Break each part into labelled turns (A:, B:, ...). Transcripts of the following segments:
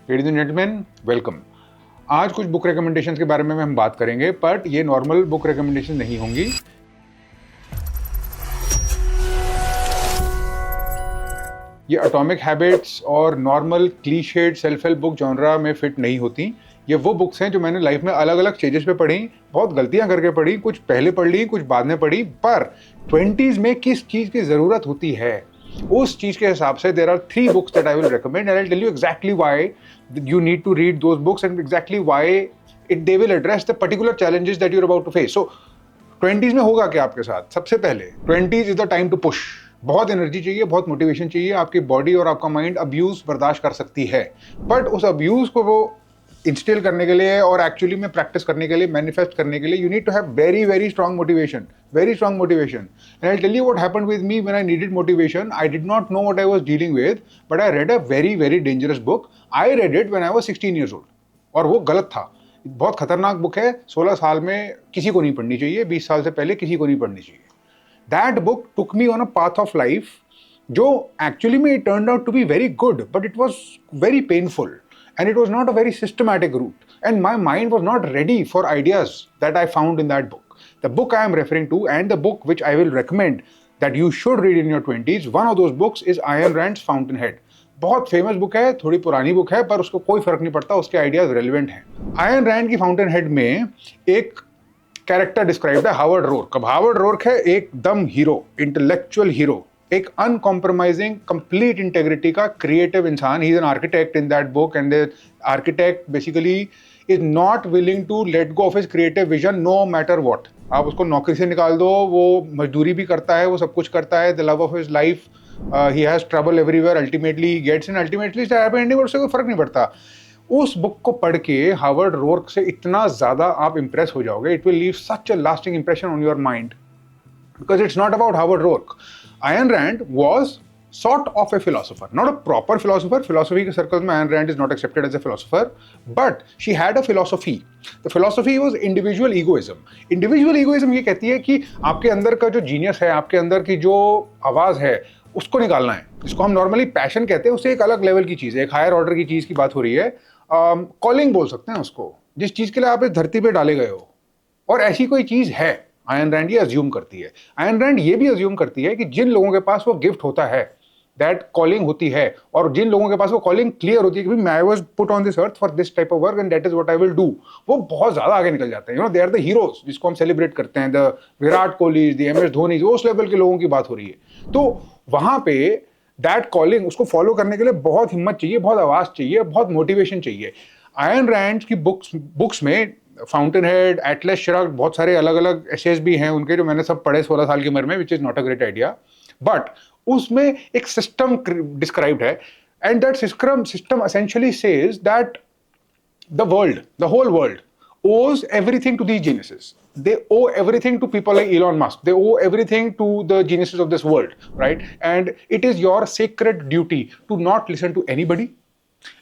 A: Ladies and gentleman, welcome. आज कुछ book recommendations के बारे में हम बात करेंगे, बट ये नॉर्मल बुक रिकमेंडेशन नहीं होंगी। ये एटॉमिक हैबिट्स और normal clichéd self help book genre में फिट नहीं होती। ये वो बुक्स हैं जो मैंने लाइफ में अलग अलग स्टेजेस पे पढ़ी, बहुत गलतियां करके पढ़ी, कुछ पहले पढ़ ली, कुछ बाद में पढ़ी, पर 20s में किस चीज़ की ज़रूरत होती है उस चीज़ के हिसाब से there are 3 books that I will recommend and I will tell you exactly why you need to read those books and exactly why they will address the particular challenges that you're about to face. So 20s में होगा क्या आपके साथ? सबसे पहले 20s is the time to push. बहुत energy चाहिए, बहुत मोटिवेशन चाहिए, आपकी बॉडी और आपका माइंड अब्यूज बर्दाश्त कर सकती है, बट उस अब्यूज को वो इंस्टिल करने के लिए और एक्चुअली में प्रैक्टिस करने के लिए, मैनिफेस्ट करने के लिए, you need to have very strong motivation, very strong motivation. And I tell you what happened with me when I needed motivation. I did not know what I was dealing with, but I read a very dangerous book. I read it when I was 16 years old और वो गलत था। बहुत खतरनाक book है, 16 साल में किसी को नहीं पढ़नी चाहिए, 20 साल से पहले किसी को नहीं पढ़नी चाहिए। That book took me on a path of life जो एक्चुअली में it turned out to be very good, but it was very painful and it was not a very systematic route, and my mind was not ready for ideas that I found in that book. The book I am referring to and the book which I will recommend that you should read in your 20s, one of those books is Ayn Rand's Fountainhead. बहुत famous book है, थोड़ी पुरानी book है, पर उसको कोई फर्क नहीं पड़ता, उसके आइडियाज रेलिवेंट हैं। आयन रैंड की फाउंटेनहेड में एक कैरेक्टर डिस्क्राइब्ड है, हावर्ड रोर्क। अब हावर्ड रोर्क है एकदम हीरो, इंटेलेक्चुअल हीरो, एक अनकॉम्प्रोमाइजिंग कंप्लीट इंटेग्रिटी का क्रिएटिव इंसान। He is an architect in that book and the architect basically is not willing to let go of his creative vision no matter what. आप उसको नौकरी से निकाल दो, वो मजदूरी भी करता है, वो सब कुछ करता है, the love of his life, he has trouble everywhere, ultimately he gets in, ultimately happy ending, उससे कोई फर्क नहीं पड़ता। उस बुक को पढ़ के हावर्ड रोर्क से इतना ज्यादा आप इंप्रेस हो जाओगे, it will leave such a lasting impression on your mind, because it's not about Howard Rourke. Ayn Rand was sort of a philosopher, not a proper philosopher. Philosophy के circles में Ayn Rand is not accepted as a philosopher, but she had a philosophy. The philosophy was individual egoism. Individual egoism ये कहती है कि आपके अंदर का जो जीनियस है, आपके अंदर की जो आवाज़ है, उसको निकालना है। इसको हम नॉर्मली पैशन कहते हैं, उससे एक अलग लेवल की चीज़ है, एक हायर ऑर्डर की चीज़ की बात हो रही है। कॉलिंग बोल सकते हैं उसको, जिस चीज़ के लिए आप इस धरती पे डाले गए हो, और ऐसी कोई चीज़ है। आयन रैंड ये अज्यूम करती है। आयन रैंड ये भी अज्यूम करती है कि जिन लोगों के पास वो गिफ्ट होता है, दैट कॉलिंग होती है, और जिन लोगों के पास वो कॉलिंग क्लियर होती है कि I was put on this earth for this type of work and that is what I will do, वो बहुत ज्यादा आगे निकल जाते हैं। You know, they are the heroes जिसको हम सेलिब्रेट करते हैं, the Virat Kohli, the M S Dhoni, उस लेवल के लोगों की बात हो रही है। तो वहां पे दैट कॉलिंग, उसको फॉलो करने के लिए बहुत हिम्मत चाहिए, बहुत आवाज चाहिए, बहुत मोटिवेशन चाहिए। आयन रैंड की बुक्स में फाउंटेनहेड, एटलस श्रग्ड, बहुत सारे अलग अलग एसेज भी हैं उनके जो मैंने सब पढ़े 16 साल की उम्र में, which is not a great idea, but उसमें एक सिस्टम डिस्क्राइब्ड है and that system essentially says that the world, the whole world owes everything to these geniuses. They owe everything to people like Elon Musk. They owe everything to the geniuses of this world, right? And it is your sacred duty to not listen to anybody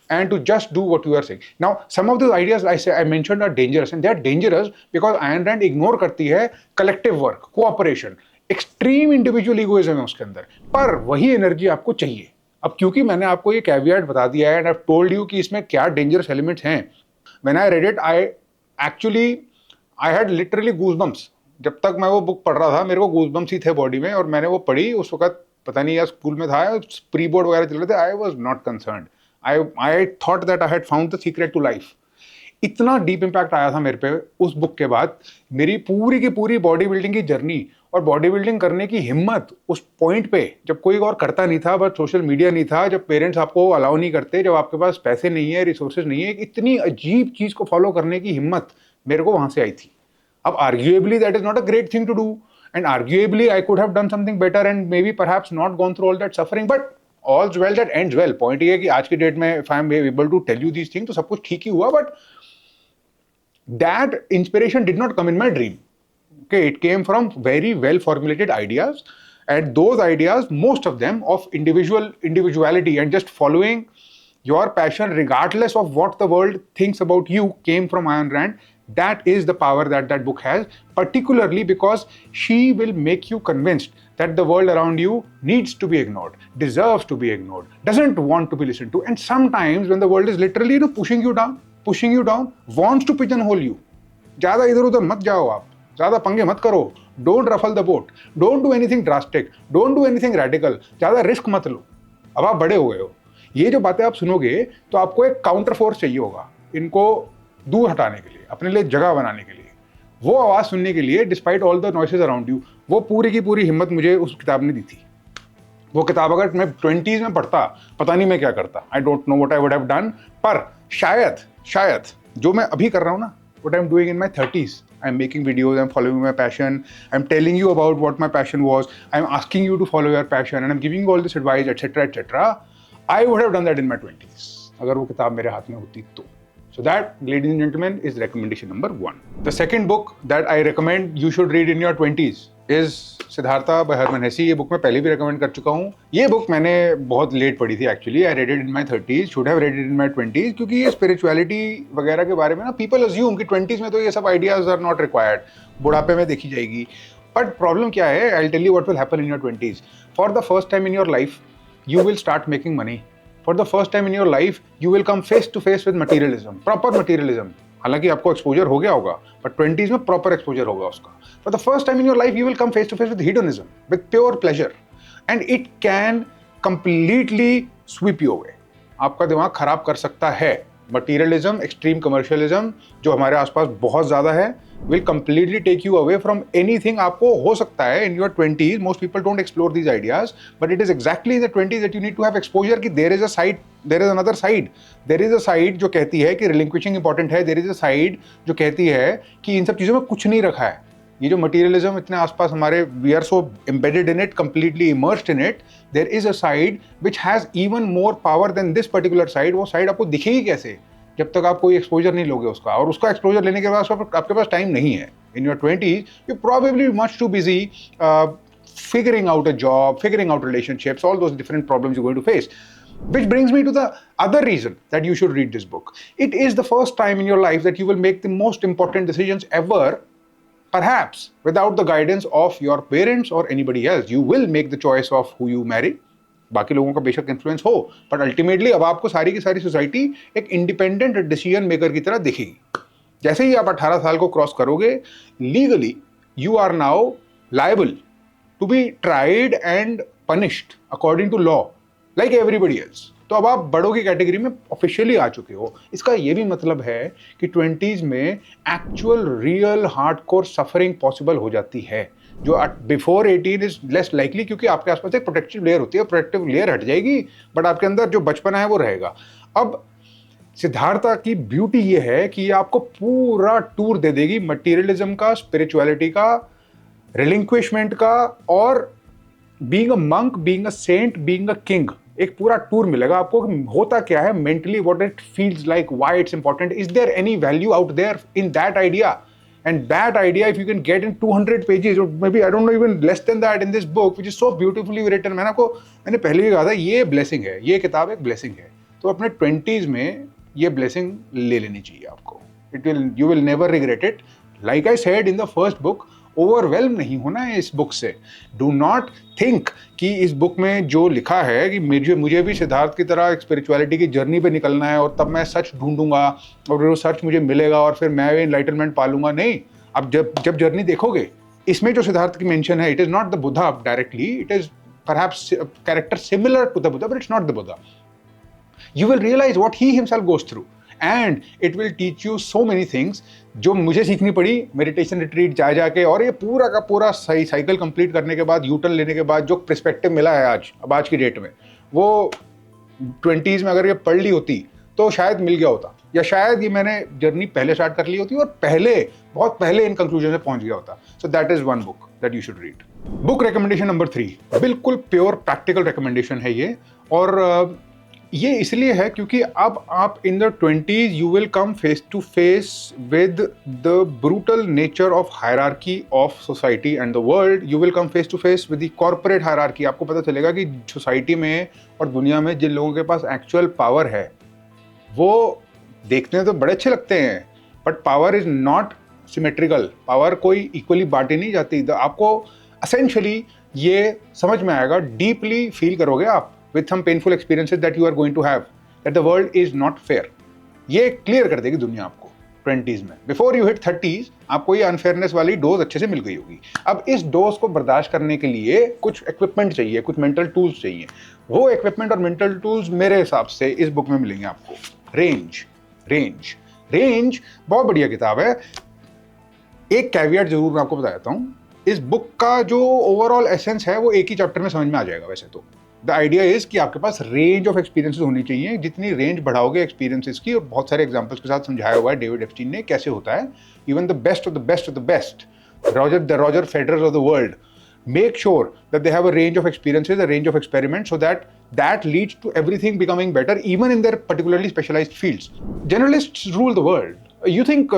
A: and to just do what you are saying. Now, some of those ideas I mentioned are dangerous, and they are dangerous because Ayn Rand ignore करती है collective work, cooperation, extreme individual egoism है उसके अंदर, पर वही energy आपको चाहिए। अब क्योंकि मैंने आपको ये कैवियट बता दिया है and I've told you कि इसमें क्या dangerous elements हैं, when I read it, I had literally goosebumps. जब तक मैं वो बुक पढ़ रहा था, मेरे को goosebumps ही थे बॉडी में, और मैंने वो पढ़ी उस वक्त, पता नहीं यार स्कूल में था, प्री बोर्ड वगैरह चल रहे थे। I was not concerned, I thought that I had found the secret to life. इतना डीप इम्पैक्ट आया था मेरे पे उस बुक के बाद। मेरी पूरी की पूरी बॉडी बिल्डिंग की जर्नी और बॉडी बिल्डिंग करने की हिम्मत उस पॉइंट पे, जब कोई और करता नहीं था, बट सोशल मीडिया नहीं था, जब पेरेंट्स आपको अलाउ नहीं करते, जब आपके पास पैसे नहीं है, रिसोर्सेज नहीं है, इतनी अजीब चीज को फॉलो करने की हिम्मत मेरे को वहां से आई थी। अब arguably that is not a great thing to do, and arguably I could have done something better and may be perhaps not gone through all that suffering, but all's well that ends well. Point ये है कि आज की date में if I am able to tell you these thing, तो सब कुछ ठीक ही हुआ, but that inspiration did not come in my dream. Okay, it came from very well formulated ideas, and those ideas, most of them of individuality and just following your passion regardless of what the world thinks about you, came from Ayn Rand. That is the power that book has, particularly because she will make you convinced that the world around you needs to be ignored, deserves to be ignored, doesn't want to be listened to, and sometimes when the world is literally pushing you down, wants to pigeonhole you. ज़्यादा इधर उधर मत जाओ आप, ज़्यादा पंगे मत करो, don't ruffle the boat, don't do anything drastic, don't do anything radical, ज़्यादा रिस्क मत लो, अब आप बड़े हो गए हो। ये जो बातें आप सुनोगे तो आपको एक काउंटर फोर्स चाहिए होगा इनको दूर हटाने के लिए, अपने लिए जगह बनाने के लिए, वो आवाज़ सुनने के लिए despite all the noises around you. वो पूरी की पूरी हिम्मत मुझे उस किताब ने दी थी। वो किताब अगर मैं 20s में पढ़ता, पता नहीं मैं क्या करता, I don't know what I would have done, पर शायद जो मैं अभी कर रहा हूँ ना, what I'm doing in my 30s, I'm making videos, I'm following my passion, I'm telling you about what my passion was, I'm asking you to follow your passion, and I'm giving you all this advice, etc. I would have done that in my 20s अगर वो किताब मेरे हाथ में होती तो। So that, ladies and gentlemen, is recommendation number 1. The second book that I recommend you should read in your 20s is Siddhartha by Harman हेसी। ये book मैं पहले भी recommend कर चुका हूँ। ये बुक मैंने बहुत लेट पढ़ी थी actually. I read it in my 30s, should have read it in my 20s, क्योंकि ये spirituality वगैरह के बारे में ना people assume कि 20s में तो ये सब ideas are not required, बुढ़ापे में देखी जाएगी। But problem क्या है? I'll tell you what will happen in your 20s. For the first time in your life, you will start making money. For the first time in your life, you will come face to face with materialism, proper materialism. हालांकि आपको exposure हो गया होगा, but 20s में proper exposure होगा उसका। For the first time in your life, you will come face to face with hedonism, with pure pleasure, and it can completely sweep you away. आपका दिमाग खराब कर सकता है। मटीरियलिज्म, एक्सट्रीम कमर्शियलिज्म जो हमारे आसपास बहुत ज़्यादा है, will completely take you away from anything आपको हो सकता है in your 20s. Most people don't explore these ideas, but it is exactly in the 20s that you need to have exposure कि there is a side, there is another side. There is a side जो कहती है कि relinquishing important है, there is a side जो कहती है कि इन सब चीज़ों में कुछ नहीं रखा है। ये जो मटीरियलिज्म इतने आसपास हमारे, we are so embedded in it, completely immersed in it, there is a side which has even more power than this particular side. वो side आपको दिखेगी कैसे जब तक आप कोई एक्सपोजर नहीं लोगे उसका, और उसका एक्सपोजर लेने के बाद आपके पास टाइम नहीं है। In your 20s you probably much too busy figuring out a job, figuring out relationships, all those different problems you're going to face. Which brings me to the other reason that you should read this book. It is the first time in your life that you will make the most important decisions ever, perhaps without the guidance of your parents or anybody else. You will make the choice of who you marry. बाकी लोगों का बेशक influence हो, but ultimately अब आपको सारी की सारी सोसाइटी एक इंडिपेंडेंट डिसीजन मेकर की तरह दिखेगी। जैसे ही आप 18 साल को क्रॉस करोगे, legally you are now liable to be tried and punished according to law like everybody else. तो अब आप बड़ों की कैटेगरी में ऑफिशियली आ चुके हो। इसका ये भी मतलब है कि 20s में actual real hardcore suffering possible हो जाती है, जो बिफोर 18 इज लेस लाइकली, क्योंकि आपके आसपास एक प्रोटेक्टिव लेयर होती है। प्रोटेक्टिव लेयर हट जाएगी, बट आपके अंदर जो बचपना है वो रहेगा। अब सिद्धार्था की ब्यूटी ये है कि ये आपको पूरा टूर दे देगी मटीरियलिज्म का, स्पिरिचुअलिटी का, रिलिंक्विशमेंट का, और being a monk, being a saint, being a king, एक पूरा टूर मिलेगा आपको। होता क्या है mentally, what it feels like, why it's important, is there any value out there in that idea? And that idea, if you can get in 200 pages, or maybe I don't know, even less than that, in this book, which is so beautifully written, मैंने पहले भी कहा था ये blessing है, ये किताब एक blessing है। तो अपने 20s में ये blessing ले लेनी चाहिए आपको। You will never regret it. Like I said in the first book, overwhelm नहीं होना है इस बुक से। डू नॉट थिंक कि इस बुक में जो लिखा है कि मुझे भी सिद्धार्थ की तरह एक स्पिरिचुअलिटी की जर्नी पे निकलना है और तब मैं सच ढूंढूंगा और वो सच मुझे मिलेगा और फिर मैं एनलाइटनमेंट पालूंगा। नहीं, अब जब जर्नी देखोगे, इसमें जो सिद्धार्थ की मेंशन है, it is not the Buddha directly, it is perhaps a character similar to the Buddha, but it's not the Buddha. You will realize what he himself goes through, and it will teach you so many things जो मुझे सीखनी पड़ी meditation retreat जा जाके, और ये पूरा का पूरा सही साइकिल कंप्लीट करने के बाद, यूटर्न लेने के बाद जो पर्सपेक्टिव मिला है आज की डेट में, वो 20s में अगर ये पढ़ ली होती तो शायद मिल गया होता, या शायद ये मैंने जर्नी पहले स्टार्ट कर ली होती और बहुत पहले इन कंक्लूजन में पहुंच गया होता। So that is one book that you should read. Book recommendation number 3, बिल्कुल प्योर प्रैक्टिकल रिकमेंडेशन है ये, और ये इसलिए है क्योंकि अब आप in the 20s you will come face to face with the brutal nature of hierarchy of society and the world. You will come face to face with the corporate hierarchy. आपको पता चलेगा कि सोसाइटी में और दुनिया में जिन लोगों के पास एक्चुअल पावर है वो देखने में तो बड़े अच्छे लगते हैं, but power is not symmetrical. Power कोई इक्वली बांटी नहीं जाती। आपको असेंशियली ये समझ में आएगा, डीपली फील करोगे आप with some painful experiences that you are going to have, that the world is not fair. ये क्लियर कर देगी दुनिया आपको 20s में। बिफोर यू हिट 30s आपको ये अनफेयरनेस वाली डोज अच्छे से मिल गई होगी। अब इस डोज को बर्दाश्त करने के लिए कुछ इक्विपमेंट चाहिए, कुछ मेंटल टूल्स चाहिए। वो इक्विपमेंट और मेंटल टूल्स मेरे हिसाब से इस बुक में मिलेंगे आपको। रेंज रेंज रेंज बहुत बढ़िया किताब है। एक कैवियट जरूर मैं आपको बता देता हूं, इस बुक का जो ओवरऑल एसेंस है वो एक ही चैप्टर में समझ में आ जाएगा। वैसे तो द आइडिया इज कि आपके पास रेंज ऑफ एक्सपीरियंसेस होनी चाहिए। जितनी रेंज बढ़ाओगे एक्सपीरियंसेस की, और बहुत सारे एग्जांपल्स के साथ समझाया हुआ है डेविड एप्स्टीन ने कैसे होता है। Even the best of the best of the best, Roger Federer's of the world, make sure that they have a range of experiences, a range of experiments, so that leads to everything becoming better, even in their particularly specialized fields. Generalists rule the world. You think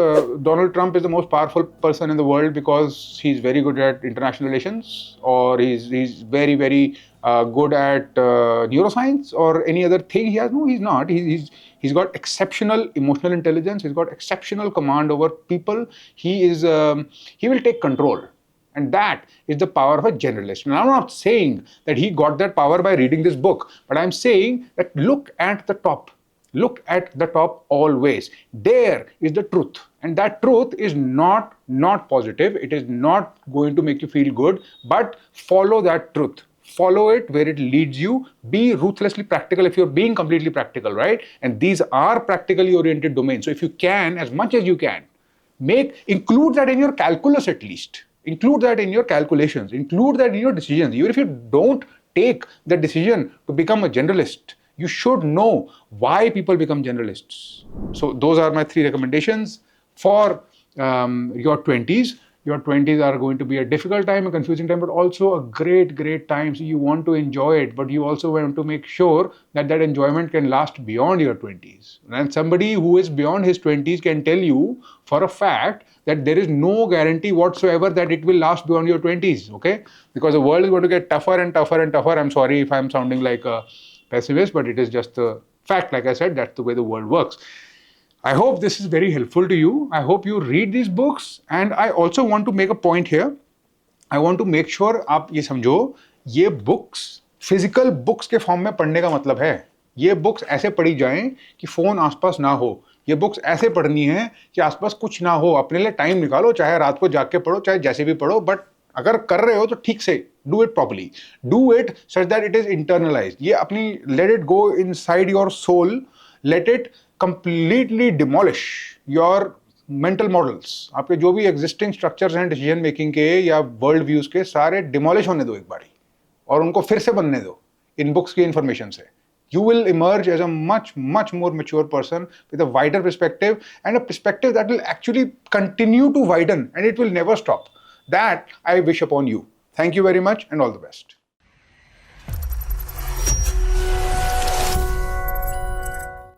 A: Donald Trump is the most powerful person in the world because he's very good at international relations, or he's very very good at neuroscience or any other thing he has? No, he's not. He's got exceptional emotional intelligence. He's got exceptional command over people. He will take control. And that is the power of a generalist. Now, I'm not saying that he got that power by reading this book, but I'm saying that look at the top. Look at the top always. There is the truth. And that truth is not positive. It is not going to make you feel good, but follow that truth. Follow it where it leads you. Be ruthlessly practical if you're being completely practical, right? And these are practically oriented domains. So if you can, as much as you can, include that in your calculus at least. Include that in your calculations. Include that in your decisions. Even if you don't take the decision to become a generalist, you should know why people become generalists. So those are my 3 recommendations for your 20s. Your 20s are going to be a difficult time, a confusing time, but also a great time. So you want to enjoy it, but you also want to make sure that that enjoyment can last beyond your 20s. And somebody who is beyond his 20s can tell you for a fact that there is no guarantee whatsoever that it will last beyond your 20s, okay? Because the world is going to get tougher and tougher and tougher. I'm sorry if I'm sounding like a pessimist, but it is just a fact. Like I said, that's the way the world works. I hope this is very helpful to you. I hope you read these books. And I also want to make a point here. I want to make sure आप ये समझो, ये books physical books के form में पढ़ने का मतलब है। ये बुक्स ऐसे पढ़ी जाएं कि फोन आसपास ना हो। ये बुक्स ऐसे पढ़नी है कि आसपास कुछ ना हो। अपने लिए टाइम निकालो, चाहे रात को जाग के पढ़ो, चाहे जैसे भी पढ़ो, बट अगर कर रहे हो तो ठीक से do it properly, do it such that it is internalized. ये अपनी let it go inside your soul, let it completely demolish your mental models. आपके जो भी एग्जिस्टिंग स्ट्रक्चर्स हैं डिसीजन मेकिंग के या वर्ल्ड व्यूज के, सारे डिमोलिश होने दो एक बारी, और उनको फिर से बनने दो इन बुक्स की इंफॉर्मेशन से। You will emerge as a much more mature person with a wider perspective, and a perspective that will actually continue to widen and it will never stop. That I wish upon you. Thank you very much and all the best.